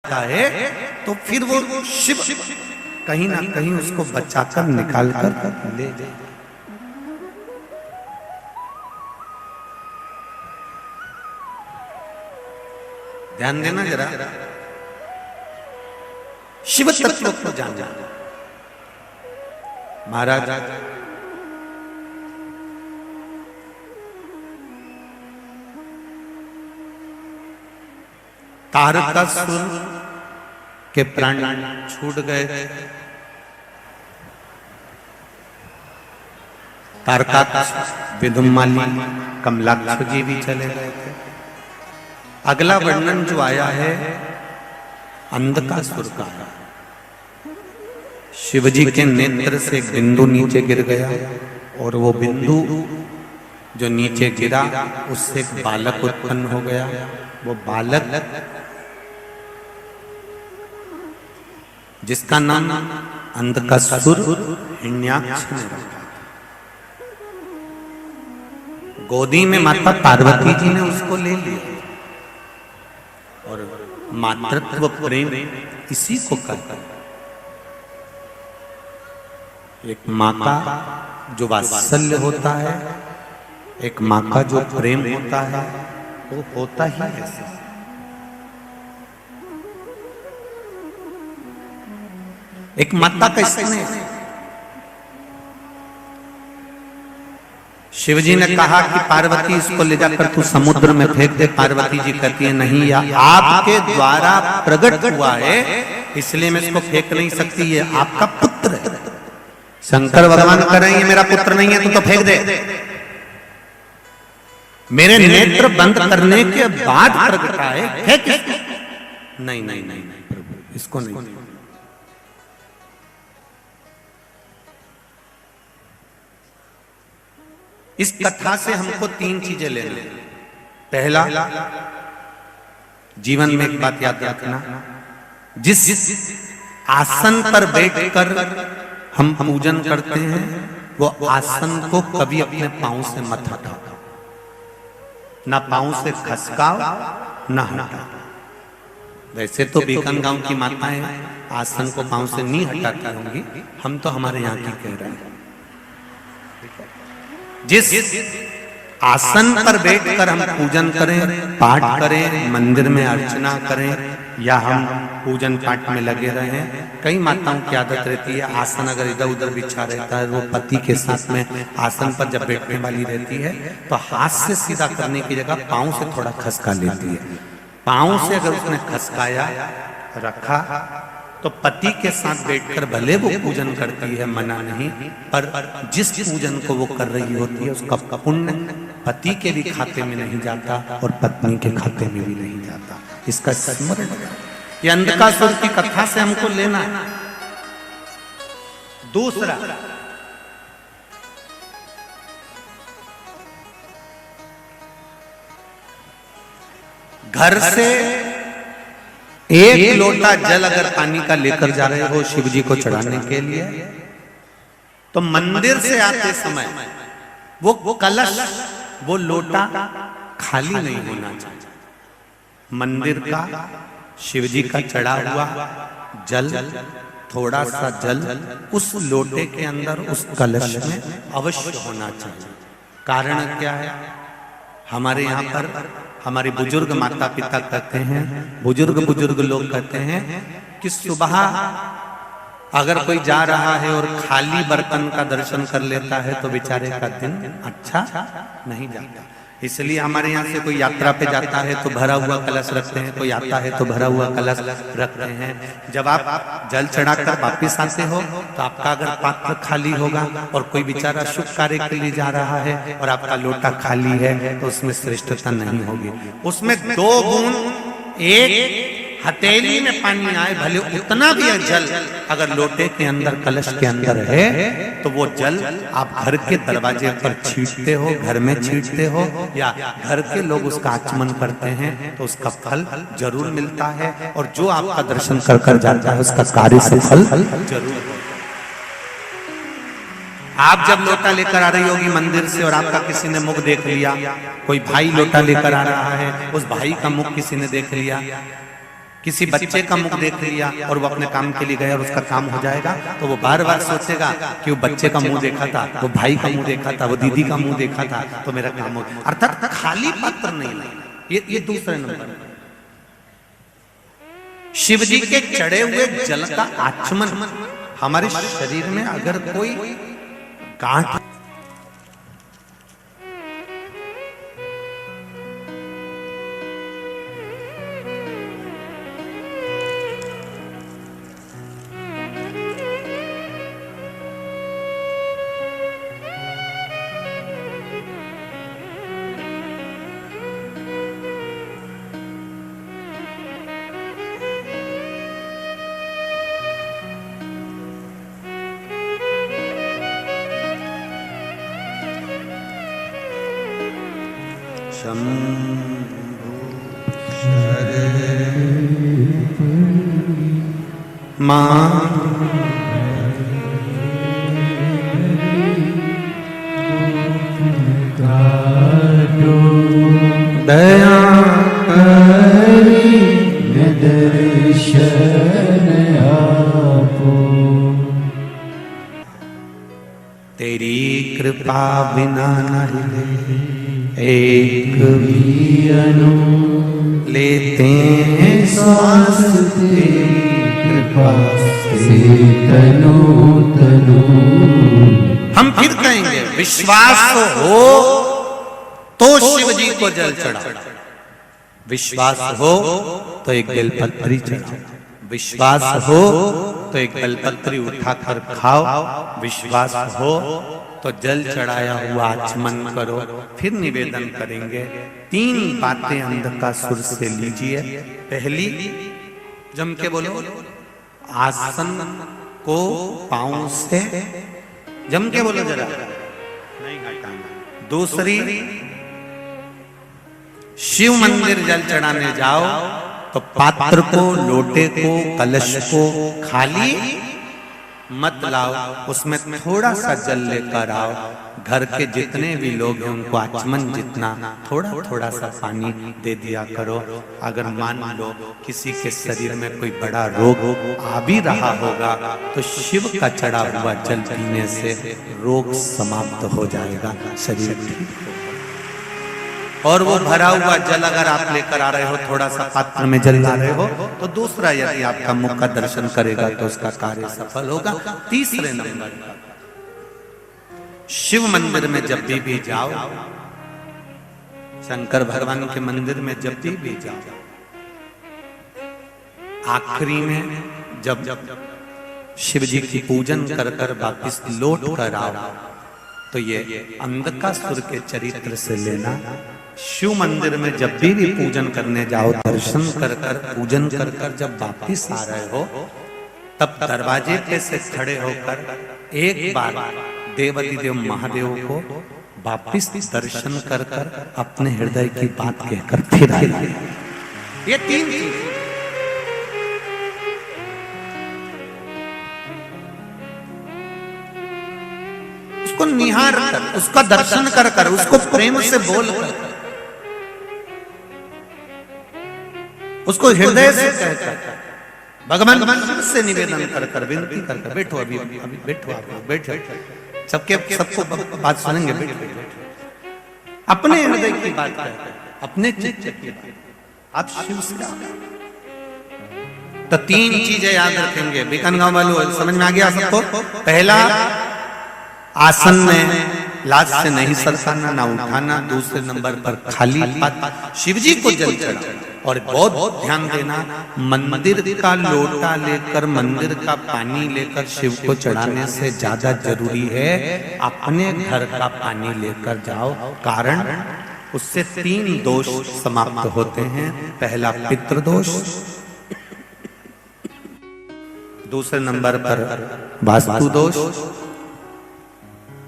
जाता है तो फिर वो शिव कहीं ना कहीं उसको बचाकर निकाल कर ले जाए। ध्यान देना जरा, शिव तत्व को जानना। महाराज तारकासुर के प्राण छूट गए थे। तारकासुर, विदुमाली, कमलाक्ष जी भी चले गए थे। अगला वर्णन जो आया है अंधकासुर का। शिवजी के नेत्र से एक बिंदु नीचे गिर गया और वो बिंदु जो नीचे गिरा उससे एक बालक उत्पन्न हो गया। वो बालक जिसका नाम अंधकासुर हिरण्याक्ष ने रखा। गोदी में माता पार्वती जी ने उसको ले लिया और मातृत्व प्रेम इसी को कहते हैं। एक माँ का जो वात्सल्य होता है, एक माँ का जो प्रेम होता है, वो होता ही ऐसा। एक माता का स्नेह। शिवजी ने कहा कि पार्वती इसको ले जाकर तू समुद्र में फेंक दे। पार्वती जी कहती है नहीं, या आपके द्वारा प्रकट हुआ है इसलिए मैं इसको फेंक नहीं सकती, ये आपका पुत्र है। शंकर भगवान कह रहे हैं ये मेरा पुत्र नहीं है, तू तो फेंक दे। मेरे नेत्र बंद करने के बाद प्रकट आए, फेंक इसको। नहीं नहीं नहीं प्रभु, इसको नहीं। इस कथा से हमको तीन चीजें लेना। पहला, जीवन में एक बात याद रखना, जिस आसन पर बैठकर हम पूजन करते हैं वो आसन को कभी अपने पांव से मत हटाओ। ना पांव से खसकाओ ना हटाओ। वैसे तो बीकान गांव की माताएं आसन को पांव से नहीं हटाती होंगी, हम तो हमारे यहाँ की कह रहे हैं। जिस आसन पर बैठकर हम पूजन करें, पाठ करें, मंदिर में अर्चना करें या हम पूजन पाठ में लगे रहे, कई माताओं की आदत रहती है आसन अगर इधर उधर बिछा रहता है, वो पति के साथ में आसन पर जब बैठने वाली रहती है तो हाथ से सीधा करने की जगह पांव से थोड़ा खसका लेती है। पांव से अगर उसने खसकाया रखा तो पति के साथ बैठकर भले वो पूजन करती है, मना नहीं, पर जिस पूजन को वो कर रही होती है उसका पुण्य पति के भी खाते में नहीं जाता और पत्नी के खाते में भी नहीं जाता। इसका स्मरण ये अंधकासुर की कथा से हमको लेना है। दूसरा, घर से एक लोटा जल अगर पानी का लेकर जा रहे हो शिव जी को चढ़ाने के लिए, तो मंदिर से आते समय वो कलश, वो लोटा खाली नहीं होना चाहिए। मंदिर का शिव जी का चढ़ा हुआ जल, थोड़ा सा जल उस लोटे के अंदर, उस कलश में अवश्य होना चाहिए। कारण क्या है? हमारे यहाँ पर हमारे बुजुर्ग माता पिता कहते हैं, बुजुर्ग लोग कहते हैं कि सुबह अगर कोई जा रहा है और खाली बर्तन का दर्शन कर लेता है तो बेचारे का दिन अच्छा नहीं जाता। इसलिए हमारे यहाँ से कोई यात्रा पे जाता है तो भरा हुआ कलश रखते हैं, कोई आता है तो भरा हुआ कलश रखते हैं। जब आप जल चढ़ाकर वापिस आते हो तो आपका अगर पात्र खाली होगा और कोई बेचारा शुभ कार्य के लिए जा रहा है और आपका लोटा खाली है तो उसमें श्रेष्ठता नहीं होगी। उसमें 2 बूंद एक हथेली में पानी आए, भले उतना भी है जल अगर लोटे के अंदर, कलश के अंदर है, तो वो जल आप घर के दरवाजे पर छींटते हो, घर में छींटते हो या घर के लोग उसका आचमन करते हैं तो उसका फल जरूर मिलता है। और जो आपका दर्शन कर कर जाता है उसका कार्य से फल जरूर। आप जब लोटा लेकर आ रही होगी मंदिर से और आपका किसी ने मुख देख लिया, कोई भाई लोटा लेकर आ रहा है, उस भाई का मुख किसी ने देख लिया, किसी बच्चे का मुख देख लिया और वो अपने काम के लिए गया और उसका काम हो जाएगा, तो वो बार बार सोचेगा कि वो बच्चे का मुंह देखा था, वो भाई का मुंह देखा था, वो दीदी का मुंह देखा था, तो मेरा काम हो गया। अर्थात खाली पात्र नहीं लेना, ये दूसरे नंबर। शिव जी के चढ़े हुए जल का आचमन हमारे शरीर में अगर कोई गांठ दया करी दर्शन आपो, तेरी कृपा बिना नहीं एक भी अनु लेते हैं सांस, तेरी कृपा से तनु तनु। हम फिर कहेंगे विश्वास हो तो शिव जी को जल चढ़ाओ, विश्वास हो तो एक बेलपत्री चढ़ाओ, विश्वास हो तो एक बेलपत्री उठाकर खाओ, विश्वास हो तो जल चढ़ाया हुआ आचमन करो। फिर निवेदन करेंगे, 3 बातें अंधका सुर से लीजिए। पहली, जम के बोलो, आसन को पांव से जम के बोलो जरा, नहीं हटाना। दूसरी, शिव मंदिर जल चढ़ाने जाओ तो पात्र को, लोटे को, कलश को खाली मत लाओ, उसमें थोड़ा सा जल लेकर आओ। घर के जितने भी लोग हैं उनको आचमन जितना थोड़ा थोड़ा सा पानी दे दिया करो। अगर मान लो किसी के शरीर में कोई बड़ा रोग आ भी रहा होगा तो शिव का चढ़ा हुआ जल पीने से रोग समाप्त हो जाएगा, शरीर ठीक होगा। और वो भरा हुआ जल अगर आप लेकर आ रहे हो, थोड़ा सा पात्र में जल ला रहे हो, तो दूसरा यदि आपका मुख का दर्शन करेगा तो उसका कार्य सफल होगा। तीसरे नंबर, शिव मंदिर में जब भी जाओ, शंकर भगवान के मंदिर में जब भी जाओ, आखिरी में जब शिव जी की पूजन कर कर वापिस लौट कर आओ तो ये अंधकासुर के चरित्र से लेना। शिव मंदिर में जब भी पूजन करने जाओ, दर्शन कर कर पूजन कर कर जब वापिस आ रहे हो, तब दरवाजे पे से खड़े होकर एक बार देवती देव महादेव को वापिस दर्शन कर कर अपने हृदय की बात कहकर फिर आए। ये 3 चीज, उसको निहार कर, उसका दर्शन कर कर, उसको प्रेम से बोल कर, उसको हृदय से कहकर, भगवान से निवेदन कर कर, विनती कर कर, बैठो अभी बैठो, बैठो, सबको बात सुनेंगे, बैठो, अपने हृदय की बात कहकर, अपने चित्त की बात आप शिव से। तो 3 चीजें याद रखेंगे। बीकानगांव वालों समझ में आ गया सबको? पहला, आसन में लाज से नहीं सरकाना, ना उठाना। दूसरे नंबर पर खाली पात्र शिव जी को जल चढ़ाना। और बहुत ध्यान देना, मंदिर का लोटा लेकर, मंदिर का पानी लेकर शिव को चढ़ाने से ज्यादा जरूरी है अपने घर का पानी लेकर जाओ। कारण उससे 3 दोष समाप्त होते हैं। पहला पितृदोष, दूसरे नंबर पर वास्तु दोष,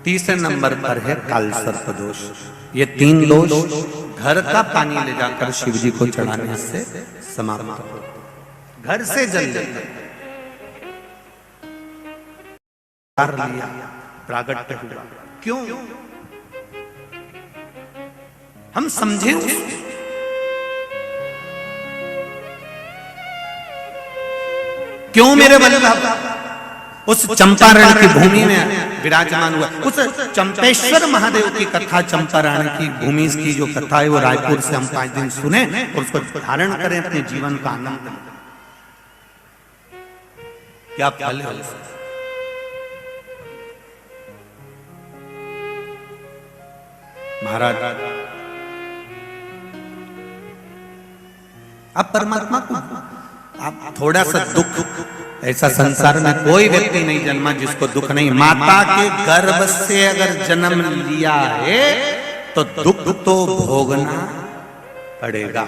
तीसरे नंबर पर है काल सर्प दोष। ये 3 दोष घर का पानी ले जाकर शिव जी को चढ़ाने से समाप्त हो। घर से जल लेकर लिया, प्रागट्य हुआ। क्यों? हम समझे क्यों मेरे वल्लभ उस चंपारण की भूमि में विराजमान हुआ। उस चंपेश्वर महादेव की कथा, चंपारण की भूमि की जो कथा है वो रायपुर से हम 5 दिन सुने और उसको धारण करें, अपने जीवन का आनंद लें। क्या फल है उससे? महाराज अब परमात्मा को आप थोड़ा सा दुख, ऐसा संसार में कोई व्यक्ति नहीं जन्मा जिसको दुख नहीं। माता के गर्भ से अगर जन्म लिया है तो दुख तो भोगना पड़ेगा।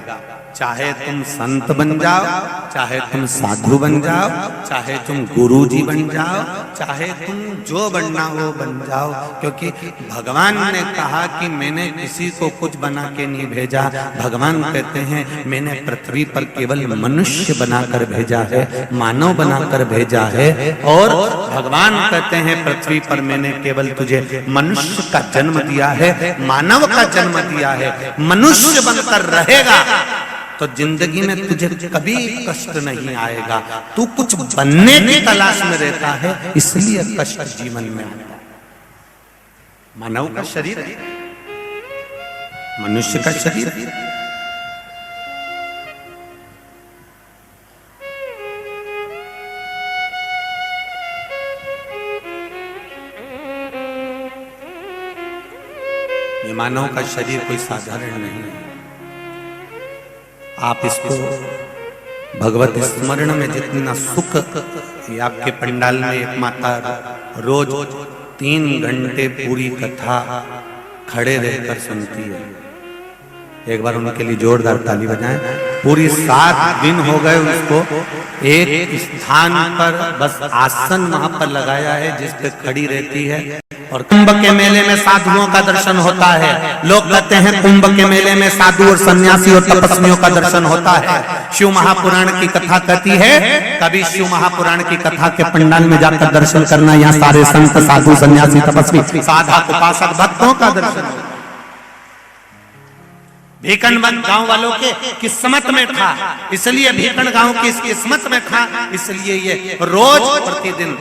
चाहे तुम संत बन जाओ, चाहे तुम साधु बन जाओ, चाहे तुम गुरुजी बन जाओ, चाहे तुम जो बनना हो बन जाओ, क्योंकि भगवान ने कहा कि मैंने किसी को कुछ बना के नहीं भेजा। भगवान कहते हैं मैंने पृथ्वी पर केवल मनुष्य बनाकर भेजा है, मानव बनाकर भेजा है। और भगवान कहते हैं पृथ्वी पर मैंने केवल तुझे मनुष्य का जन्म दिया है, मानव का जन्म दिया है। मनुष्य बनकर रहेगा तो जिंदगी में तुझे कभी कष्ट नहीं आएगा। तू कुछ बनने की तलाश में रहता है, इसलिए कष्ट जीवन में आता है। मानव का शरीर है, मनुष्य का शरीर है। ये मानव का शरीर कोई साधारण नहीं है। आप इसको भगवत स्मरण में जितना सुख, आपके पंडाल में एक माता रोज 3 घंटे पूरी कथा खड़े रहकर सुनती है। एक बार उनके लिए जोरदार ताली बजाएं। पूरी 7 दिन हो गए उसको एक स्थान पर बस आसन वहां पर लगाया है जिस पे खड़ी रहती है। और कुंभ के मेले में साधुओं का दर्शन होता है। लोग कहते हैं कुंभ के मेले में साधु और सन्यासी और तपस्वियों का दर्शन होता है। शिव महापुराण की कथा कहती है कभी शिव महापुराण की कथा के पंडाल में जाकर दर्शन करना, यहाँ सारे संत साधु सन्यासी तपस्वी साधक उपासक भक्तों का दर्शन होता है। भीकनबंद गांव वालों के किस्मत में था, इसलिए भीकन गांव की किस्मत में था, इसलिए ये रोज प्रतिदिन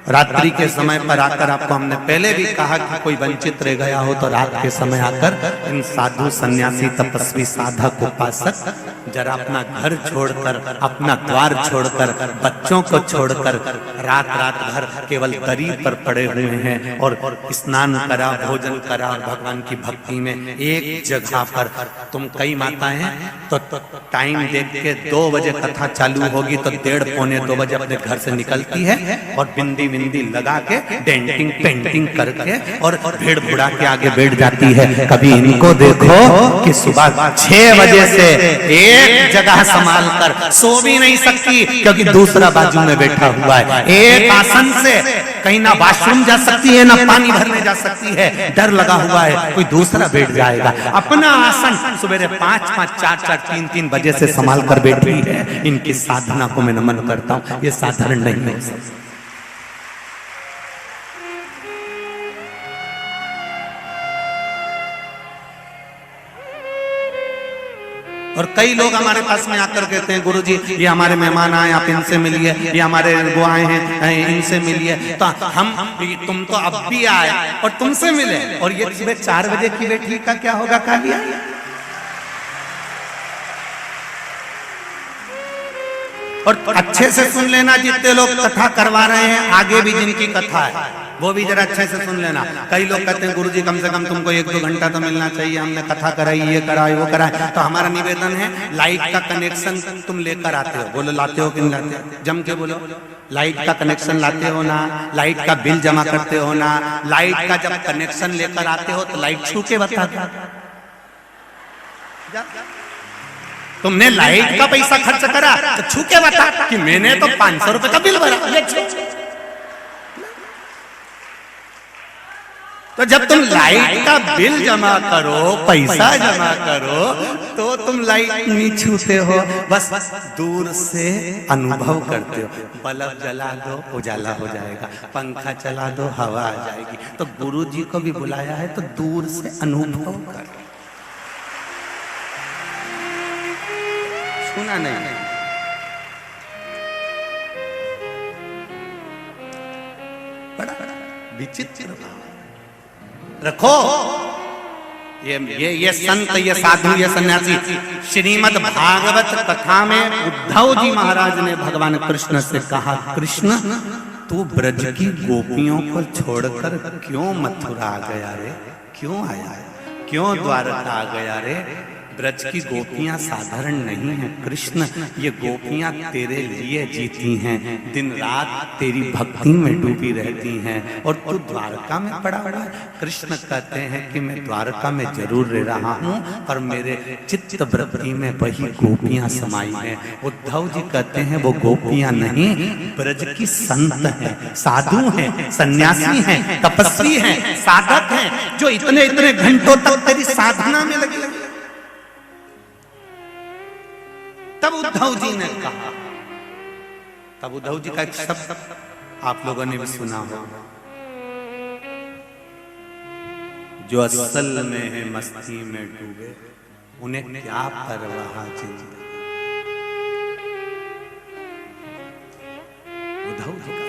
रात्रि के समय पर आकर, आपको हमने पहले भी कहा कि कोई वंचित रह गया हो तो रात के समय आकर इन साधु सन्यासी तपस्वी साधक उपासक जरा अपना घर छोड़कर, अपना द्वार छोड़कर, बच्चों को छोड़कर रात रात भर केवल दरी पर पड़े हुए हैं और स्नान करा, भोजन करा और भगवान की भक्ति में एक जगह पर। तुम कई माताएं हैं तो टाइम देख के 2 बजे कथा चालू होगी तो 1:30 पौने 2 बजे अपने घर से निकलती है और बिंदी बिंदी लगा के डेंटिंग पेंटिंग करके और भीड़ भुड़ा के आगे बैठ जाती है। कभी इनको देखो कि सुबह 6 बजे से एक जगह संभाल कर सो भी नहीं सकती क्योंकि दूसरा बाजू में बैठा हुआ है। एक आसन से कहीं ना वॉशरूम जा सकती है ना पानी भरने जा सकती है, डर लगा हुआ है कोई दूसरा बैठ जाएगा। अपना आसन सवेरे 5-5, 4-4, 3-3 बजे से संभाल कर बैठी है। इनकी साधना को मैं नमन करता हूँ, ये साधारण नहीं है। और कई लोग हमारे पास में आकर कहते हैं गुरुजी ये हमारे मेहमान आए, आप इनसे मिलिए, ये हमारे वो आए हैं इनसे मिलिए। तो हम तुम तो अब भी आए और तुमसे मिले, और ये सुबह 4 बजे की बेटी का क्या होगा कालिया? और अच्छे से सुन लेना, जितने लोग कथा करवा रहे हैं आगे भी जिनकी कथा है वो भी जरा अच्छे से सुन लेना। कई लोग कहते हैं गुरुजी कम से कम तुमको 1-2 घंटा तो मिलना चाहिए, हमने कथा कराई, ये कराई वो कराई। तो हमारा निवेदन है लाइट का कनेक्शन तुम लेकर आते हो, बोलो लाते हो कि नहीं लाते हो? जम के बोलो, लाइट का कनेक्शन लाते हो ना? लाइट का बिल जमा करते हो ना? लाइट का जब कनेक्शन लेकर आते हो तो लाइट छू के बता दो। तुमने लाइट का पैसा खर्च करा तो छू के बता कि मैंने तो 500 रुपए का बिल भरा। तो जब तुम लाइट का बिल जमा करो, पैसा जमा करो, तो तुम लाइट नहीं छूते हो, बस दूर से अनुभव करते हो। बल्ब जला दो उजाला हो जाएगा, पंखा चला दो हवा आ जाएगी। तो गुरुजी को भी बुलाया है तो दूर से अनुभव कर। सुना नहीं? बड़ा विचित्र भाव रखो। ये संत, ये साधु, ये सन्यासी, श्रीमद् भागवत कथा में उद्धव जी महाराज ने भगवान कृष्ण से कहा, कृष्ण तू ब्रज की गोपियों को छोड़कर क्यों मथुरा आ गया रे, क्यों आया, क्यों द्वारका आ गया रे? ब्रज की गोपियां साधारण नहीं हैं कृष्ण, ये गोपियां तेरे लिए जीती हैं, दिन रात तेरी भक्ति में डूबी रहती हैं, और तू द्वारका में पड़ा हुआ है। कृष्ण कहते हैं कि मैं द्वारका में जरूर रह रहा हूँ, पर मेरे चित्त वृत्ति में वही गोपियां समाई हैं। उद्धव जी कहते हैं वो गोपियां नहीं, ब्रज की संत हैं, साधु हैं, सन्यासी हैं, तपस्वी हैं, साधक हैं, जो इतने इतने घंटों तक तेरी साधना में लगे। तब उद्धव जी ने कहा, तब उद्धव जी का एक शब्द आप लोगों ने भी सुना होगा, जो असल में है मस्ती में डूबे, उन्हें क्या परवाह जिंदगी। उद्धव जी